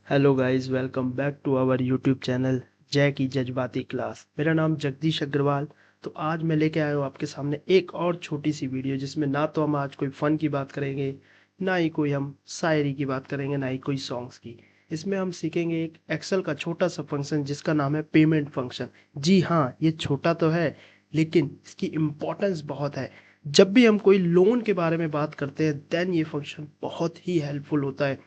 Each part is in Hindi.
Hello guys, welcome back to our YouTube channel Jai की जज्बाती क्लास। मेरा नाम जगदीश अग्रवाल। तो आज मैं लेके आया हूँ आपके सामने एक और छोटी सी वीडियो, जिसमें ना तो हम आज कोई फ़न की बात करेंगे, ना ही कोई हम शायरी की बात करेंगे, ना ही कोई सॉन्ग्स की। इसमें हम सीखेंगे एक एक्सेल का छोटा सा फंक्शन जिसका नाम है पेमेंट फंक्शन। जी हाँ, ये छोटा तो है लेकिन इसकी इम्पोर्टेंस बहुत है। जब भी हम कोई लोन के बारे में बात करते हैं देन ये फंक्शन बहुत ही हेल्पफुल होता है।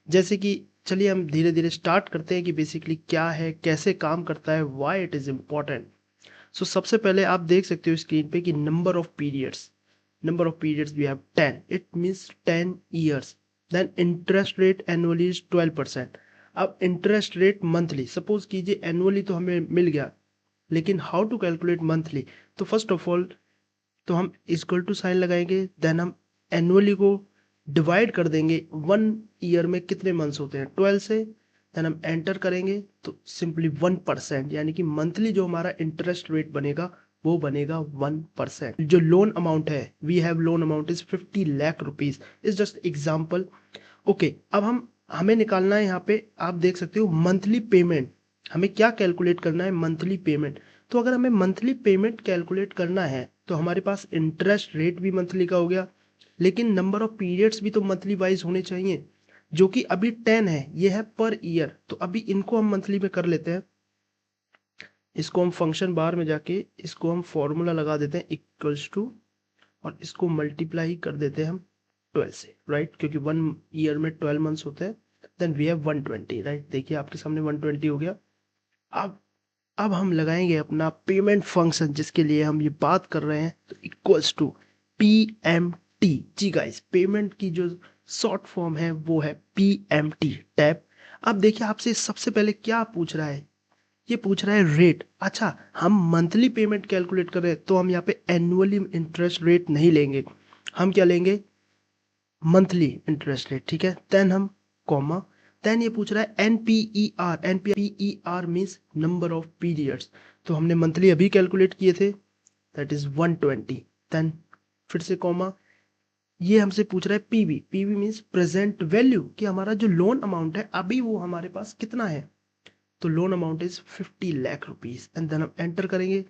जैसे कि चलिए हम धीरे धीरे स्टार्ट करते हैं कि बेसिकली क्या है, कैसे काम करता है, why it is important. So सबसे पहले आप देख सकते हो स्क्रीन पे कि number of periods we have 10, it means 10 years. Then interest rate annually is 12%। अब इंटरेस्ट रेट मंथली, सपोज कीजिए एनुअली तो हमें मिल गया, लेकिन हाउ टू कैलकुलेट मंथली। तो फर्स्ट ऑफ ऑल तो हम इक्वल टू साइन लगाएंगे, देन हम एनुअली को डिवाइड कर देंगे 1 ईयर में कितने मंथ्स होते हैं 12 से। देन हम एंटर करेंगे तो सिंपली 1%, यानी कि मंथली जो हमारा इंटरेस्ट रेट बनेगा वो बनेगा 1%। जो लोन अमाउंट है, we have loan amount is 50 lakh rupees, is just example. Okay, अब हमें निकालना है यहाँ पे, आप देख सकते हो मंथली पेमेंट। हमें क्या कैलकुलेट करना है, मंथली पेमेंट। तो अगर हमें मंथली पेमेंट कैलकुलेट करना है तो हमारे पास इंटरेस्ट रेट भी मंथली का हो गया, लेकिन नंबर ऑफ पीरियड्स भी तो मंथली वाइज होने चाहिए, जो कि अभी 10 है, ये है पर ईयर। तो अभी इनको हम मंथली में कर लेते हैं। इसको हम फंक्शन बार में जाके इसको हम फॉर्मूला लगा देते हैं इक्वल्स टू, और इसको मल्टीप्लाई कर देते हैं हम 12 से, राइट, क्योंकि 1 ईयर में 12 मंथ्स होते हैं। देन वी हैव 120, राइट, देखिए आपके सामने 120 हो गया। अब अब हम लगाएंगे अपना पेमेंट फंक्शन, जिसके लिए हम ये बात कर रहे हैं, तो इक्वल्स टू PMT। जी गाइस, पेमेंट की जो शॉर्ट फॉर्म है वो है PMT, टैप। अब देखिए आपसे सबसे पहले क्या पूछ रहा है, ये पूछ रहा है रेट। अच्छा, हम मंथली पेमेंट कैलकुलेट कर रहे हैं तो हम यहाँ पे एनुअली इंटरेस्ट रेट नहीं लेंगे, हम क्या लेंगे, मंथली इंटरेस्ट रेट, ठीक है। देन हम कॉमा, देन ये पूछ रहा है NPER। NPER means number of periods. तो हमने मंथली अभी कैलकुलेट किए थे, दैट इज 120। देन फिर से कॉमा, ये हमसे पूछ रहा है पीवी मीन्स प्रेजेंट वैल्यू, कि हमारा जो लोन अमाउंट है अभी वो हमारे पास कितना है। तो loan amount is 50 lakh rupees, and then हम एंटर करेंगे।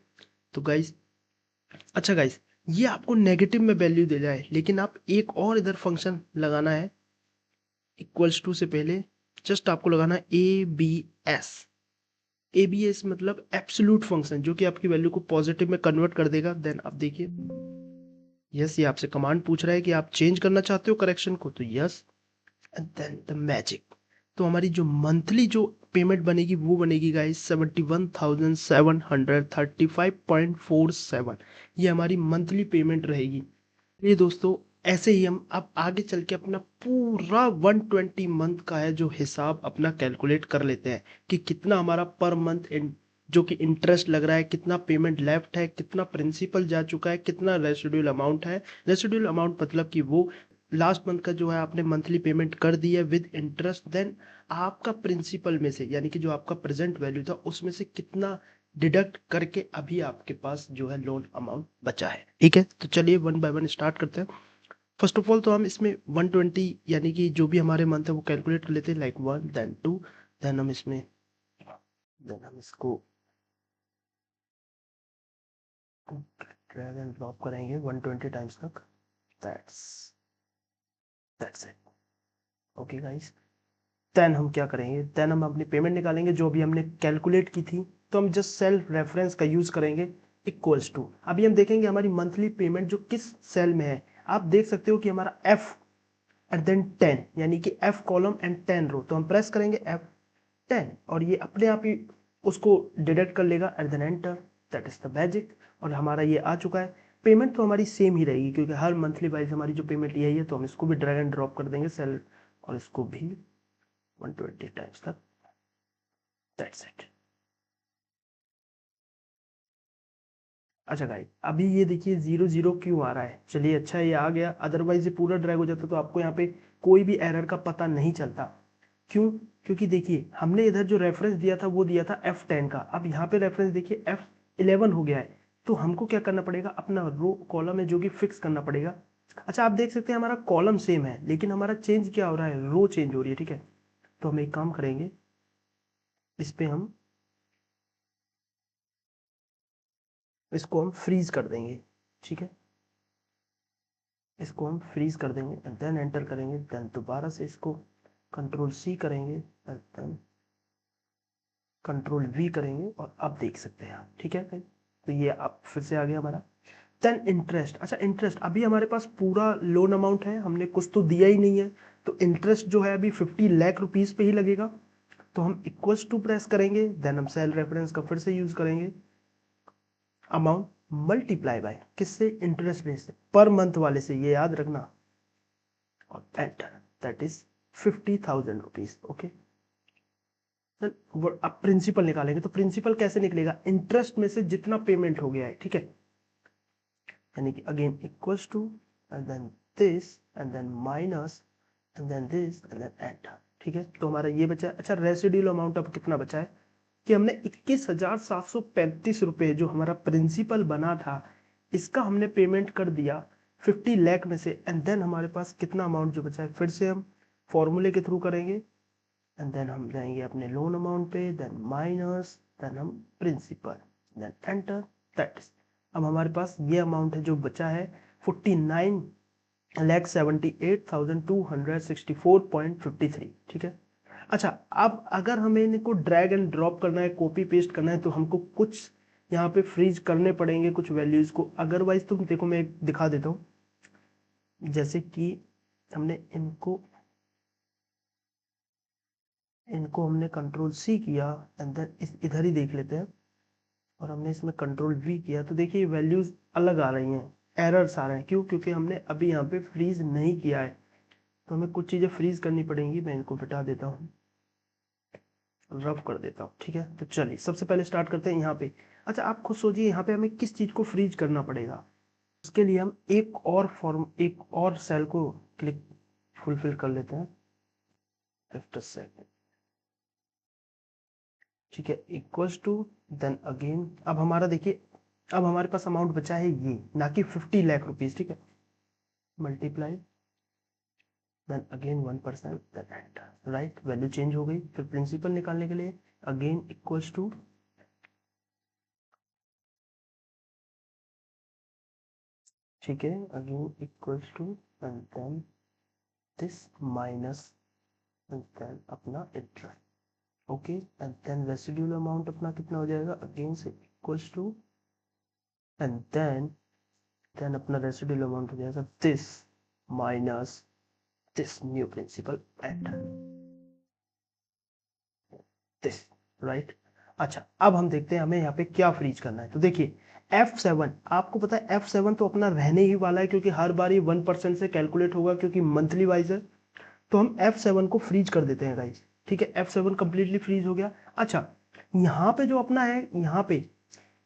तो गाइस, अच्छा गाइस, ये आपको नेगेटिव में वैल्यू दे जाए, लेकिन आप एक और इधर फंक्शन लगाना है इक्वल्स टू से पहले, जस्ट आपको लगाना है ABS मतलब एब्सोल्यूट फंक्शन, जो कि आपकी वैल्यू को पॉजिटिव में कन्वर्ट कर देगा। देन आप देखिए, यस, ये आपसे कमांड पूछ रहा है कि आप चेंज करना चाहते हो करेक्शन को, तो yes, and then the magic. तो हमारी जो मंथली जो पेमेंट बनेगी वो बनेगी गाइस 71,735.47। ये हमारी मंथली पेमेंट रहेगी। ये दोस्तों, ऐसे ही हम अब आगे चल के अपना पूरा 120 मंथ का है जो हिसाब अपना कैलकुलेट कर लेते हैं, कि कितना हमारा पर मंथ जो कि इंटरेस्ट लग रहा है, कितना पेमेंट लेफ्ट है, कितना प्रिंसिपल जा चुका है, कितना रेसिडुअल अमाउंट है। रेसिडुअल अमाउंट मतलब कि वो लास्ट मंथ का जो है आपने मंथली पेमेंट कर दी है विद इंटरेस्ट। देन आपका प्रिंसिपल में से, यानी कि जो आपका प्रेजेंट वैल्यू था उसमें से कितना डिडक्ट करके अभी आपके पास जो है लोन अमाउंट बचा है, ठीक है। तो चलिए वन बाय वन स्टार्ट करते हैं। फर्स्ट ऑफ ऑल तो हम इसमें 120, यानी कि जो भी हमारे मंथ है वो कैलकुलेट कर लेते हैं, लाइक 1 देन 2। देन हम इसमें देन हम इसको ड्रैग एंड ड्रॉप करेंगे 120 टाइम्स तक। That's that's it. Okay guys, then हम क्या करेंगे, देन हम अपनी पेमेंट निकालेंगे जो भी हमने कैलकुलेट की थी। तो हम जस्ट सेल्फ रेफरेंस का यूज करेंगे इक्वल्स टू। अभी हम देखेंगे हमारी मंथली पेमेंट जो किस सेल में है। आप देख सकते हो कि हमारा F एंड देन 10, यानी कि F कॉलम एंड 10 रो। तो हम प्रेस करेंगे F10 और ये अपने आप ही उसको डिडक्ट कर लेगा at then enter. That is the magic, और हमारा ये आ चुका है। पेमेंट तो हमारी सेम ही रहेगी, क्योंकि हर मंथली वाइज हमारी जो पेमेंट यही है। तो हम इसको भी ड्रैग एंड ड्रॉप कर देंगे सेल, और इसको भी 120 टाइम्स तक। That's it. अच्छा गाइस, अभी ये देखिए 0 0 क्यों आ रहा है। चलिए अच्छा है ये आ गया, अदरवाइज ये पूरा ड्रैग हो जाता तो आपको यहाँ पे कोई भी एरर का पता नहीं चलता। क्यों? क्योंकि देखिए हमने इधर जो रेफरेंस दिया था वो दिया था F10 का, अब यहाँ पे रेफरेंस देखिए F11 हो गया है। तो हमको क्या करना पड़ेगा, अपना रो कॉलम है जो कि फिक्स करना पड़ेगा। अच्छा, आप देख सकते हैं हमारा कॉलम सेम है, लेकिन हमारा चेंज क्या हो रहा है, रो चेंज हो रही है, ठीक है। तो हम एक काम करेंगे, इस पे हम इसको हम फ्रीज कर देंगे, ठीक है, इसको हम फ्रीज कर देंगे एंड देन एंटर करेंगे, देन दोबारा से इसको कंट्रोल सी करेंगे एंड देन कंट्रोल वी करेंगे और अब देख सकते हैं आप, ठीक है। तो ये अब फिर से आ गया हमारा। देन इंटरेस्ट, अच्छा इंटरेस्ट अभी हमारे पास पूरा लोन अमाउंट है, हमने कुछ तो दिया ही नहीं है, तो इंटरेस्ट जो है अभी 50 लाख रुपीस पे ही लगेगा। तो हम इक्वल्स टू प्रेस करेंगे, देन हम सेल रेफरेंस का फिर से यूज करेंगे, अमाउंट मल्टीप्लाई बाय किससे, इंटरेस्ट रेट से, पर मंथ वाले से, ये याद रखना, और enter, that is 50,000 rupees. Okay, अब प्रिंसिपल निकालेंगे, तो प्रिंसिपल कैसे निकलेगा, इंटरेस्ट में से जितना पेमेंट हो गया है, ठीक है, यानी कि again equals to and then this and then minus and then this and then enter, ठीक है। तो हमारा ये बचा है। अच्छा रेसिडुअल अमाउंट अब कितना बचा है कि हमने 21,735 रुपए जो हमारा प्रिंसिपल बना था, इसका हमने पेमेंट कर दिया 50 लाख में से, एंड देन हमारे पास कितना अमाउंट जो बचा है, फिर से हम फॉर्मूले के थ्रू करेंगे एंड देन हम जाएंगे अपने लोन अमाउंट पे, देन माइनस, देन हम principal, then enter, that is, अब हमारे पास ये अमाउंट है जो बचा है 49,78,264.53, ठीक है। अच्छा अब अगर हमें इनको ड्रैग एंड ड्रॉप करना है, कॉपी पेस्ट करना है, तो हमको कुछ यहाँ पे फ्रीज करने पड़ेंगे कुछ वैल्यूज को, अदरवाइज तुम देखो मैं दिखा देता हूँ, जैसे कि हमने इनको हमने कंट्रोल सी किया एंड देन इधर ही देख लेते हैं, और हमने इसमें कंट्रोल वी किया, तो देखिए वैल्यूज अलग आ रही हैं, एरर्स आ रहे हैं, क्यों, क्योंकि हमने अभी यहाँ पे फ्रीज नहीं किया है, तो हमें कुछ चीजें फ्रीज करनी पड़ेंगी। मैं इनको हटा देता हूँ, रफ कर देता हूँ, ठीक है। तो चलिए सबसे पहले स्टार्ट करते हैं यहाँ पे। अच्छा आप खुद सोचिए यहाँ पे हमें किस चीज को फ्रीज करना पड़ेगा, उसके लिए हम एक और सेल को क्लिक फुलफिल कर लेते हैं, फिफ्थ सेल, ठीक है, इक्वल्स टू, देन अगेन, अब हमारा देखिए अब हमारे पास अमाउंट बचा है ये, ना कि 50 लाख रुपीज, ठीक है, multiply, then again 1%, then enter, right, value change हो गई। फिर प्रिंसिपल निकालने के लिए अगेन इक्वल्स टू, ठीक है, again equals to and then this minus and then अपना interest, okay, and then residual amount अपना कितना हो जाएगा, अगेन से इक्वल्स टू एंड देन अपना रेसिडुअल अमाउंट हो जाएगा this minus this new principal and this, right. अच्छा अब हम देखते हैं हमें यहाँ पे क्या फ्रीज करना है, तो देखिए F7, आपको पता है F7 तो अपना रहने ही वाला है, क्योंकि हर बार ये 1% से कैलकुलेट होगा, क्योंकि मंथली वाइज है, तो हम F7 को फ्रीज कर देते हैं गाइस, ठीक है, F7 कंप्लीटली फ्रीज हो गया। अच्छा यहाँ पे जो अपना है, यहाँ पे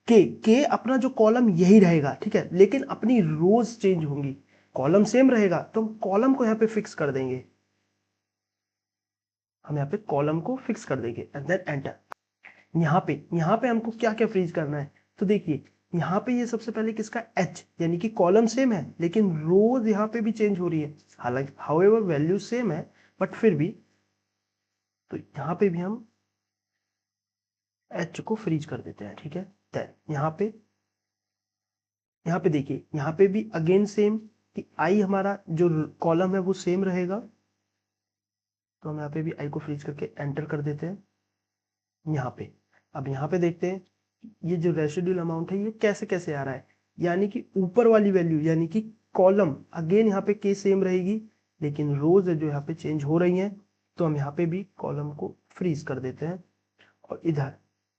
के अपना जो कॉलम यही रहेगा, ठीक है, लेकिन अपनी रोज चेंज होंगी, कॉलम सेम रहेगा, तो हम कॉलम को यहाँ पे फिक्स कर देंगे, हम यहाँ पे कॉलम को फिक्स कर देंगे एंड देन एंटर। यहाँ पे हमको क्या क्या फ्रीज करना है, तो देखिए यहाँ पे ये सबसे पहले किसका, एच, यानी कि कॉलम सेम है लेकिन रोज यहाँ पे भी चेंज हो रही है, हालांकि हाउएवर वैल्यू सेम है, बट फिर भी, तो यहाँ पे भी हम एच को फ्रीज कर देते हैं, ठीक है। देन यहाँ पे देखिए, यहाँ पे भी अगेन सेम, कि आई हमारा जो कॉलम है वो सेम रहेगा, तो हम यहाँ पे भी आई को फ्रीज करके एंटर कर देते हैं यहाँ पे। अब यहाँ पे देखते हैं ये जो रेसिडुअल अमाउंट है ये कैसे कैसे आ रहा है, यानी कि ऊपर वाली वैल्यू, यानी कि कॉलम अगेन यहाँ पे के सेम रहेगी, लेकिन रोज है जो यहाँ पे चेंज हो रही हैं, तो हम यहाँ पे भी कॉलम को फ्रीज कर देते हैं। और इधर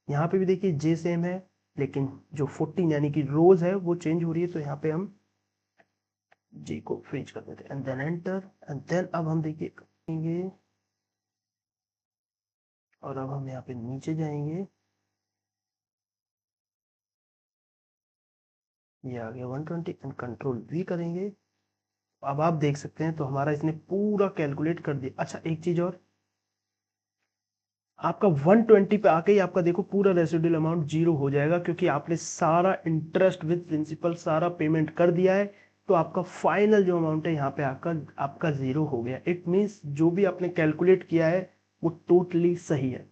यहाँ पे भी देखिए जे सेम है, लेकिन जो 14 यानी कि रोज है वो चेंज हो रही है, तो यहाँ पे हम जे को फ्रीज कर देते हैं and then enter, and then अब हम देखिए करेंगे, और अब हम यहाँ पे नीचे जाएंगे, ये आ गया 120 एंड कंट्रोल वी करेंगे, अब आप देख सकते हैं तो हमारा इसने पूरा कैलकुलेट कर दिया। अच्छा एक चीज और, आपका 120 पे आके ही आपका देखो पूरा रेसिडुअल अमाउंट जीरो हो जाएगा, क्योंकि आपने सारा इंटरेस्ट विद प्रिंसिपल सारा पेमेंट कर दिया है, तो आपका फाइनल जो अमाउंट है यहाँ पे आपका आपका जीरो हो गया। इट मीन्स जो भी आपने कैलकुलेट किया है वो टोटली सही है।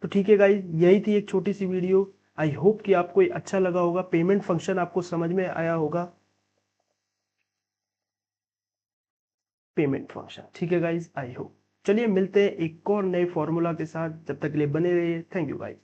तो ठीक है गाइज, यही थी एक छोटी सी वीडियो। आई होप कि आपको ये अच्छा लगा होगा, पेमेंट फंक्शन आपको समझ में आया होगा। पेमेंट फंक्शन, ठीक है गाइज, आई होप। चलिए मिलते हैं एक और नए फॉर्मूला के साथ, जब तक के लिए बने रहिए। Thank you guys.